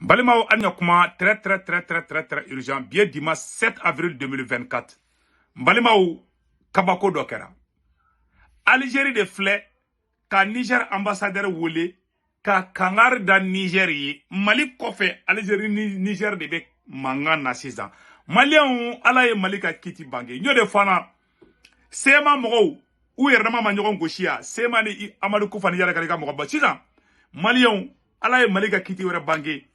Balimao Anyakuma, très urgent, bien dimanche 7 avril 2024. Balimao Kabako Dokera. Algérie de flé, ka Niger ambassadeur Wole, ka Kangar da Nigerie, Mali Kofe, Algérie Niger de Bek Mangan na 6 ans. Malien Alaye Malika Kiti Bangé. Nyo de Fana, Sema Moro, ou Yerama Manyoron Goshia, Sema ni Amadou Koufani Yarakalika Moroba 6 ans. Malien Alaye Malika Kiti Wera Bangé.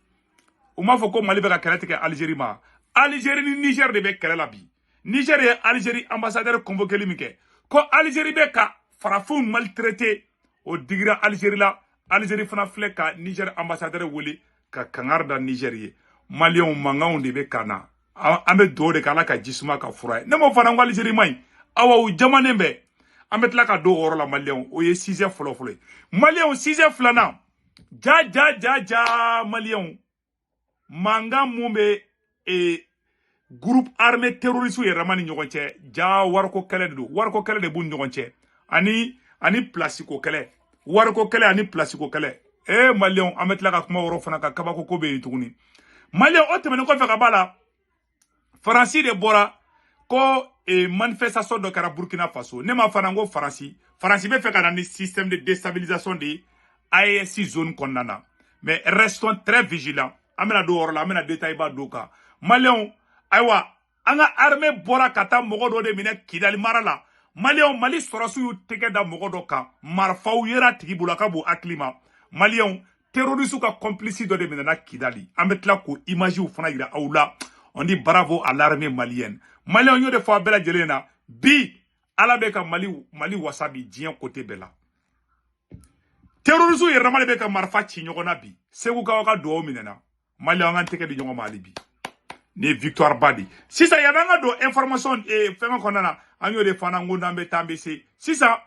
Ou m'a fait que Mali va créer Algérie ma. Algérie ni Niger de be créer la bi. Niger et Algérie ambassadeur convoqué limité. Ko Algérie be ka farafou maltraité au digra Algérie la. Algérie fana flé ka Niger ambassadeur woli ka kangar da Nigerie. Malien manga de be kana. Ambe do de kala ka jisuma ka fura. Ne mo fana Algérie mai. Awa u jamane be. Ambe tla ka do oro la Malien o ye 6e folo. Malien 6e flana. Ja Malien. Manga mumbe groupe armé terroriste ye ramani ñogonche ja warko kele de bu ñogonche ani plasiko kele warko kele ani plasiko kele malion ametla ka kuma woro fana ka kabako ko be tuguni malion o temene ko fe ka bala faransi de bora ko manifestation do kara Burkina Faso ne ma fana ngo faransi be fe ka ni système de déstabilisation de AES zone konnana mais restons très vigilants amena do orla amena détail ba doka Malion aywa anga armée bora kata mogodo de mine Kidali marala Malion Mali sorosu yu teke da mogodo ka marfaw yera tigi bulaka bu aklima Malion terroriste ka complice do de mine na Kidali ametla ko image u fana ira aula on dit bravo à l'armée malienne Malion yo de fois bela jelena bi ala be ka Mali wasabi dien côté bela terroriste ye ramale be ka marfa ci nyogona bi segu ka waka do minena Mali an teke di nyongo mali bi ne victoire badi sisa ya nga do information fenga konana anyo de fana ngunda mbe tambe se sisa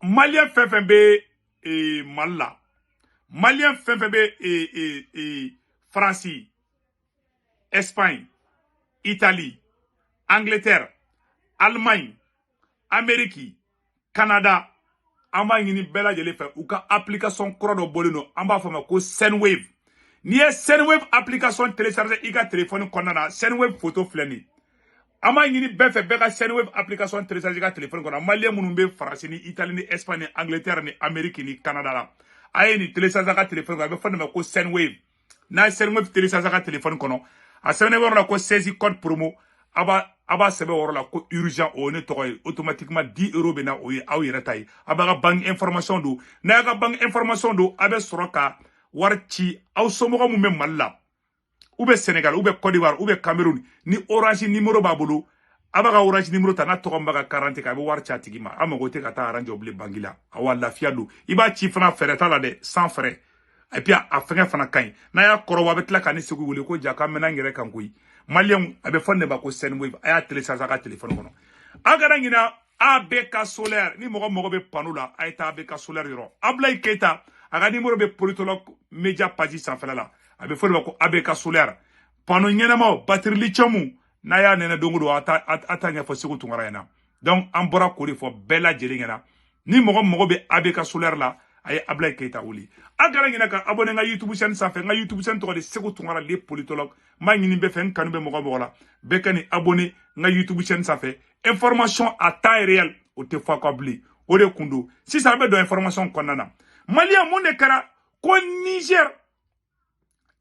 malien fefembe malla malien fefembe France Espagne Italie Angleterre Allemagne Amérique Canada amba ngini bela jele fe ou ka application krodo bolino amba fama ko Sendwave ni ye Sendwave application télécharger iga téléphone konnana Sendwave photo fleni ama ngini befe beka Sendwave application télécharger iga téléphone konnana malien munumbe France ni Italie ni Espagne ni Angleterre ni Amérique ni Canada la aye ni télécharger iga téléphone ko be fonna ko Sendwave na Sendwave télécharger iga téléphone kono a Sendwave la ko 16 code promo aba sebe woro la ko urgent o ne toy automatiquement 10 € bena o aw yeretay aba ga bank information do na ga bank information do abe soroka warci aw somogo mu mem malla ube Sénégal ube Côte d'Ivoire ube Cameroun ni orange numéro babulu aba ga orange numéro ta na to mbaga 40 ka be warci atigima amago te kata arrange obli bangila awalla fiadu iba ci fana fereta la de sans frais et puis a fenga fana kain na ya koro wa betla kan segu wule ko jaka mena ngere kan kuyi Malien abe fonne ba ko Sendwave aya télécharger ka téléphone kono agara ngina ABK solaire ni mogo be panula ayta ABK solaire yoro Ablay Keita aga numéro be politologue média page sans fela abe fonne ba ko ABK solaire pano nyenama batterie lithium na ya nene dongudo ata nya fo segu tungara yana donc ambora ko fo bela jelingena ni mogo be ABK solaire la aye Ablay Keita wuli agara ngina ka abonné nga YouTube chaîne sans nga YouTube chaîne to de segu tungara les politologues ma ngini be fen kanu be mogo la be kani abonné nga YouTube chaîne sans fait information à taille réelle o te fa kabli o de kundu si ça be do information konana Malien monde kara ko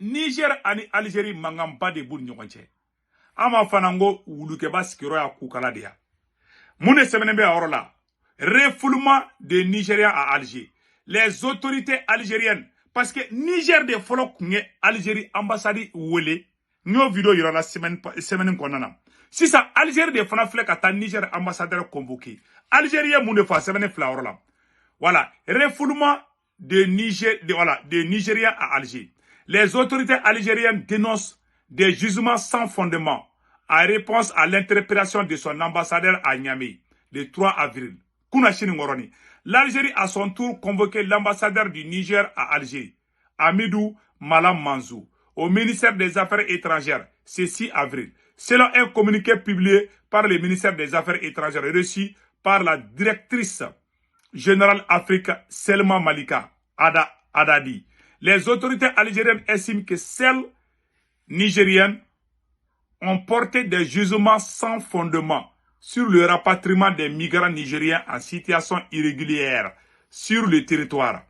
Niger ani Algérie mangamba de bun nyonche ama fanango wuluke baskiro ya kukala dia monde semene be orola refoulement de Nigériens à Alger les autorités algériennes parce que Niger de folo kunye Algérie ambassade wele nyo video yira la semaine konana si ça Algérie de fana flek ata Niger ambassadeur convoqué Algérien moun de fa semaine flaor la voilà refoulement de Nigériens à Alger les autorités algériennes dénoncent des jugements sans fondement en réponse à l'interpellation de son ambassadeur à Niamey le 3 avril Kunashini Ngoroni. L'Algérie a son tour convoqué l'ambassadeur du Niger à Alger, Amidou Malam Manzou, au ministère des Affaires étrangères, ce 6 avril. Selon un communiqué publié par le ministère des Affaires étrangères reçu par la directrice générale Afrique Selma Malika Adadi, les autorités algériennes estiment que celles nigériennes ont porté des jugements sans fondement sur le rapatriement des migrants nigériens en situation irrégulière sur le territoire.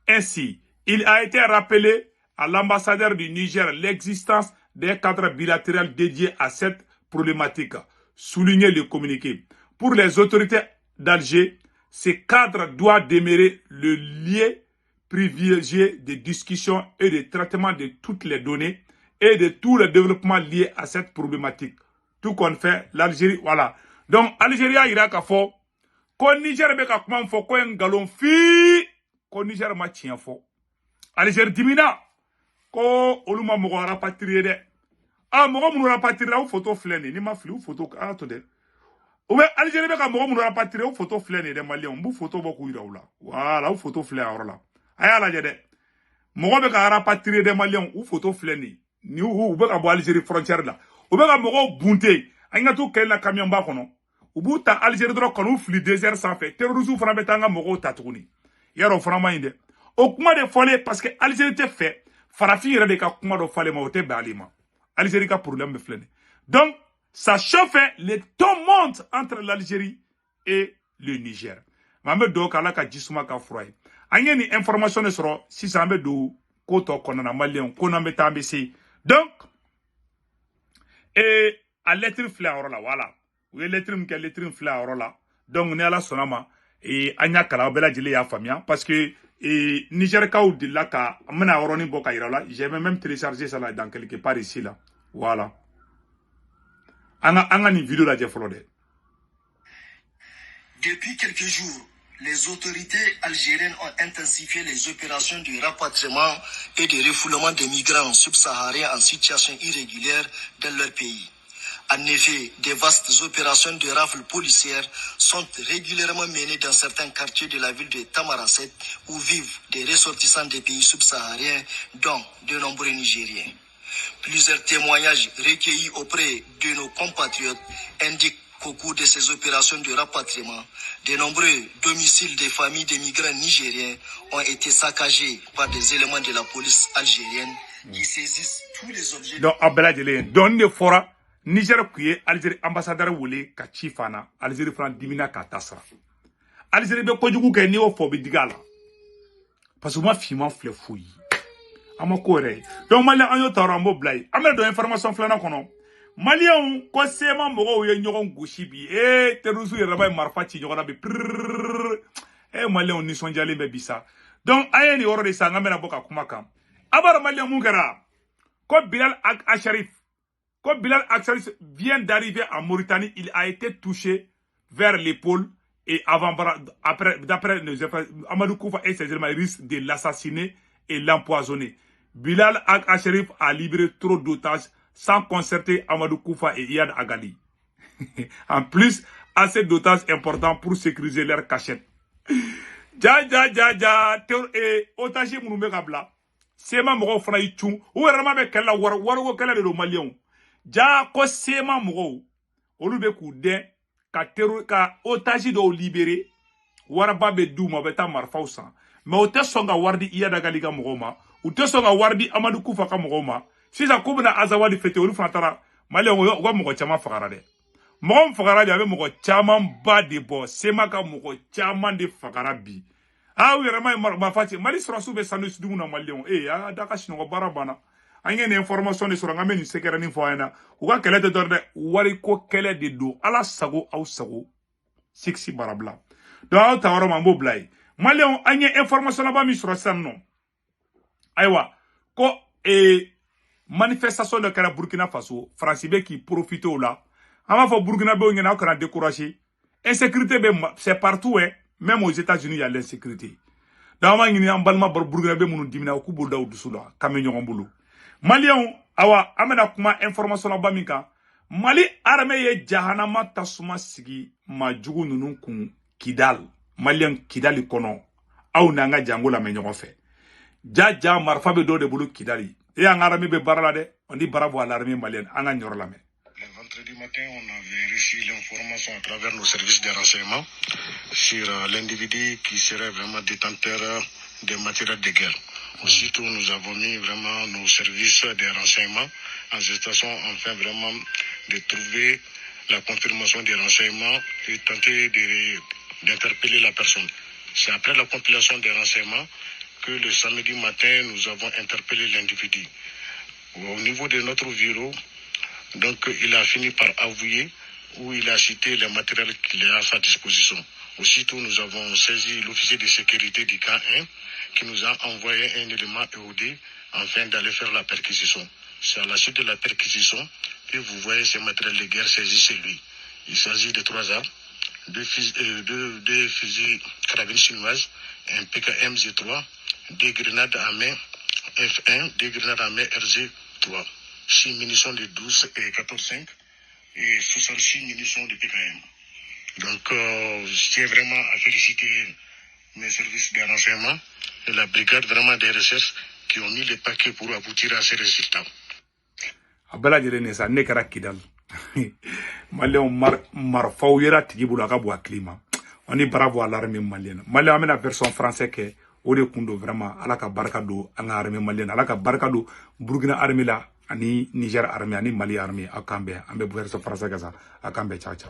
Ainsi, il a été rappelé à l'ambassadeur du Niger l'existence des cadres bilatéraux dédiés à cette problématique, souligné le communiqué. Pour les autorités d'Alger, ces cadres doivent demeurer le lieu privilégié de discussion et de traitement de toutes les données et de tous les développements liés à cette problématique. Tout qu'on fait, l'Algérie, voilà. Donc, Algérie a ira fo, ko Niger be ka kuma fo ko en galon fi, ko Niger ma tien fo. Algérie dimina, ko oluma mogo rapatrier de. Ah, mogo munu rapatrier ou photo fleni, ni ma fli ou photo, ah, to de. Ou Algérie be ka mogo munu rapatrier ou photo fleni de malien, mbu photo boku ira ou la. Voilà, ou photo fleni a la. Aya la jede. Mogo be ka rapatrier de malien ou photo fleni. Ni ou be ka bo Algérie frontière la. Ou be ka mogo bunte. Anga to kel na camion ba kono. Ubu ta Algérie dro kono fli désert sans fait. Terrorisme fana betanga mogo tatuguni. Yaro fana inde. O kuma de fole parce que Algérie te fait. Farafi yere de ka kuma do fale ma o te balima. Algérie ka problème be flene. Donc ça chauffe, les taux montent entre l'Algérie et le Niger. Mambe do kala ka jisuma ka froy. Anye ni information ne soro si ça me do ko to konana malien ko na meta mbesi. Donc et à lettre fleur là voilà. Oui lettre mke lettre fleur là. Donc ne ala sonama et anya kala bela jile ya famia parce que et Niger ka ou de la ka amena oroni boka irala, j'ai même téléchargé ça là dans quelque part ici là. Voilà. Anga ni vidéo la jeflode. Depuis quelques jours, les autorités algériennes ont intensifié les opérations de rapatriement et de refoulement des migrants subsahariens en situation irrégulière dans leur pays. En effet, des vastes opérations de rafles policières sont régulièrement menées dans certains quartiers de la ville de Tamarasset où vivent des ressortissants des pays subsahariens, dont de nombreux Nigériens. Plusieurs témoignages recueillis auprès de nos compatriotes indiquent qu'au cours de ces opérations de rapatriement, de nombreux domiciles des familles des migrants nigériens ont été saccagés par des éléments de la police algérienne qui saisissent tous les objets. Donc, Abdeladjele, donne de fora, Niger kuye, Algérie ambassadeur wole, ka chifana, Algérie fran dimina ka tasra. Algérie be kojugu ke ni o fobi digala. Parce que moi, fima fle fouille. Ama kore. Donc, malien anyo tarambo blay. Amel do information flana kono. Malien ko sema mogo ye nyogon goshibi. Terusu yera marfa chi nyogona be. Malien ni sonjale be bisa. Donc, ayeni oro de sa ngamena boka kumaka. Abar malien mungara. Ko Bilal Acharif. Quand Bilal Acharif vient d'arriver en Mauritanie, il a été touché vers l'épaule et avant-bras. D'après Amadou Koufa et ses éléments, il risque de l'assassiner et l'empoisonner. Bilal Acharif a libéré trop d'otages sans concerter Amadou Koufa et Iyad Agali. En plus, assez d'otages importants pour sécuriser leur cachette. Otage mounoumé kabla. Sema mougo fana yichou. Ou ramabe kella warugo kella de Malion. Ja ko sema mougo. Olube kouden. Ka otage do libéré. Warababe douma beta marfausan. Mais ote songa wardi Iyad Agali ka mougo ma. Ote songa wardi Amadou Koufa ka mougo ma. Si ça koubna azawadi fete olu fantara. Malion wa mougo chama fagarade. Mougo fagara bi abe mougo chaman ba de bo. Sema ka mougo chaman de fagara bi. Ah oui, vraiment, ma fati. Mali sera soube sandwich du na malion. Daka chino barabana. Anye ni information de sera ngame ni sekera ni foyena. Uga kele de dorde wari ko kele de do ala sago au sago. Sexy barabla. Do au tawara mambo blay. Malion anye information là ba mi sera sanno. Aywa. Ko manifestation de kala Burkina Faso, Francibe qui profite là. Ama fo Burkina be ngena ko na décourager. Insécurité c'est partout Même aux États-Unis, il y a l'insécurité. Dans ma guinée, en balma Burkina mounou dimina ou kubo da ou dusula, kamenyon boulou. Malion, awa, amena kuma information la bamika. Mali armée ye jahanama tasuma sigi ma jugu nunun kun Kidal. Malien Kidali kono. Aou nanga jango la menyon fait. Ja marfa be do de boulou Kidali. Et en armée be baralade, on dit bravo à l'armée malienne, anga nyor la me. Le vendredi matin, on avait reçu l'information à travers nos services de renseignement sur l'individu qui serait vraiment détenteur des matériels de guerre. Aussitôt, nous avons mis vraiment nos services de renseignement en gestation, afin vraiment de trouver la confirmation des renseignements et tenter d'interpeller la personne. C'est après la compilation des renseignements que le samedi matin, nous avons interpellé l'individu. Au niveau de notre bureau, donc il a fini par avouer, où il a cité les matériels qu'il a à sa disposition. Aussitôt, nous avons saisi l'officier de sécurité du camp 1 qui nous a envoyé un élément EOD afin d'aller faire la perquisition. C'est à la suite de la perquisition que vous voyez ces matériels de guerre saisis chez lui. Il s'agit de 3 armes, 2 fusils carabines chinoises, un PKM Z3, 2 grenades à main F1, 2 grenades à main RG3, 6 munitions de 12 et 14,5 et 66 munitions de PKM. Donc, je tiens vraiment à féliciter mes services de renseignement et la brigade vraiment des recherches qui ont mis les paquets pour aboutir à ces résultats. Abela jere ne sa ne kara kidal malien marfaw yera tigi bula ka bo klima oni bravo à l'armée malienne malien amena version français ke o de kundo vraiment ala ka barka do an armée malienne ala ka barka do Burkina armée la ani Niger armée ani Mali armée akambe ambe version français ka sa akambe cha cha